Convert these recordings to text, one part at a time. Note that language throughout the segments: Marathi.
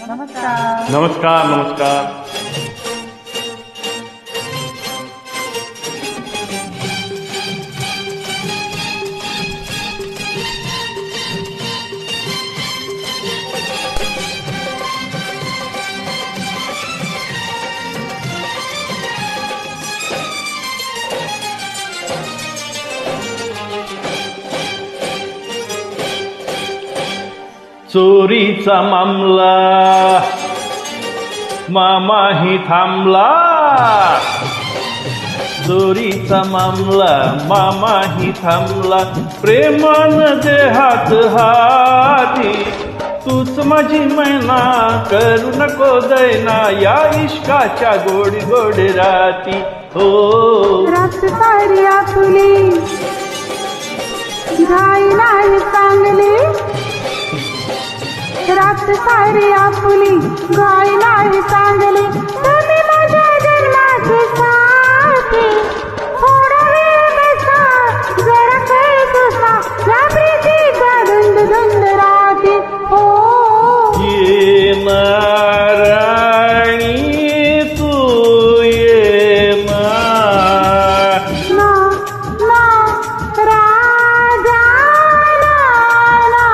नमस्कार. नमस्कार नमस्कार. चोरीचा मामला मामाही थांबला. चोरीचा मामला मामाही थांबला. प्रेमान दे हात हाती, तूच माझी मैना करू नको दैना. या इश्काच्या गोडी गोडी राती. हो रात सारी आपुली घाई नाही चांगली. रात सारी आपुली घाई नाही चांगली. तुम्ही माझ्या जन्माचे साथी. थोडा वेळ बसा जरा खेळ तुझा. या प्रीतीचा धुंद धुंद राती. हो ये नारायणी तू ये ना. ना ना राजा ना ना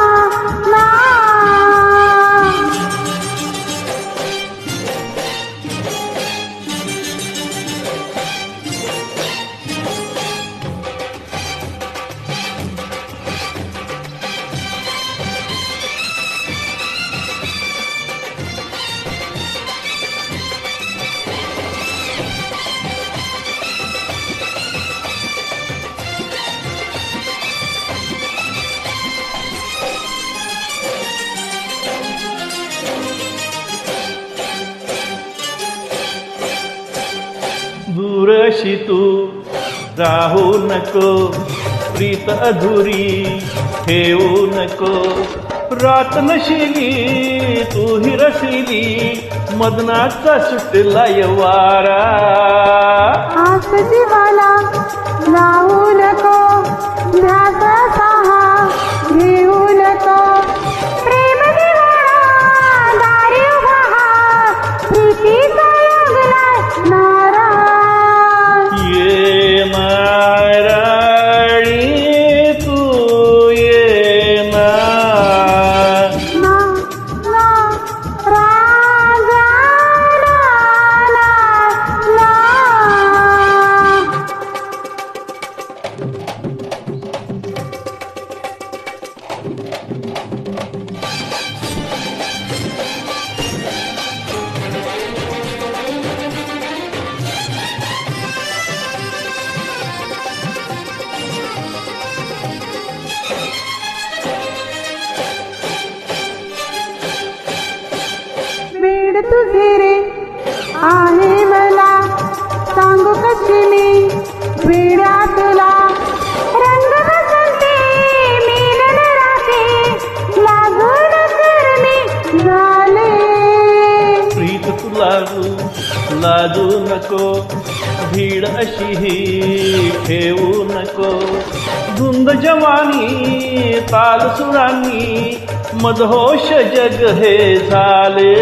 ना. दूर अशी तू राहू नको. प्रीत अधुरी ठेवू नको. रात नशिली तू ही रसिली, मदनाचा सुटला वारा. आस जीवाला लावू नको. ध्यास सहा घेऊ नको. प्रेम निवाडा दारी उभा. प्रीतीचा लागला नारा. ये नारायणी तू ये ना. ना ना राजा ना ना ना. वेड तुझे रे आहे मला. सांगू कशी मी वेड्या तुला. रंग बसंती मिलन राहते. लागून कर मी झाले. प्रीत तू लाजू नको. भीड अशी ही ठेवू नको. धुंद जवानी ताल सुरांनी, मदहोश जग हे झाले.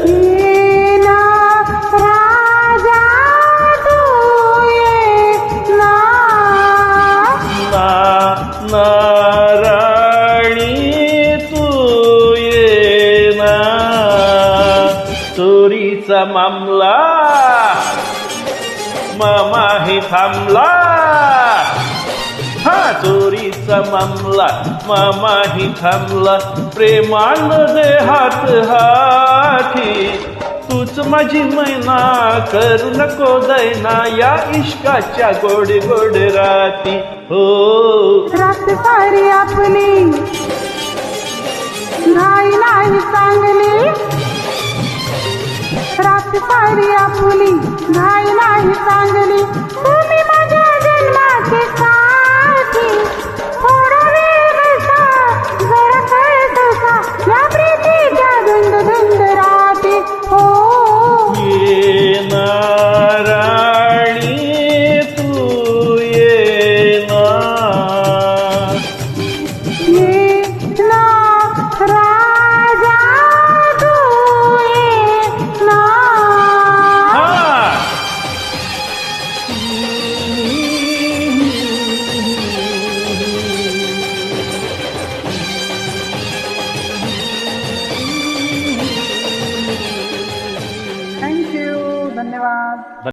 ये ना राजा तू ये ना. ना नारायणी तू ये ना. चोरीचा मामला मामाही थांबला. हा चोरीचा मामला मामाही थांबला. प्रेमान दे हात हाती, तूच माझी मैना करू नको दैना. या इश्काच्या गोडी गोडी राती. हो रात सारी आपली घाई नाही चांगली. रात सारी आपली घाई नाही चांगली. तुम्ही माझ्या जन्माचे साथी. थोडा वेळ बसा जरा खेळ तुझा. या प्रीतीच्या धुंद धुंद राती. हो ये नारायणी तू ये ना. ये ना राजा तू धन्यवाद.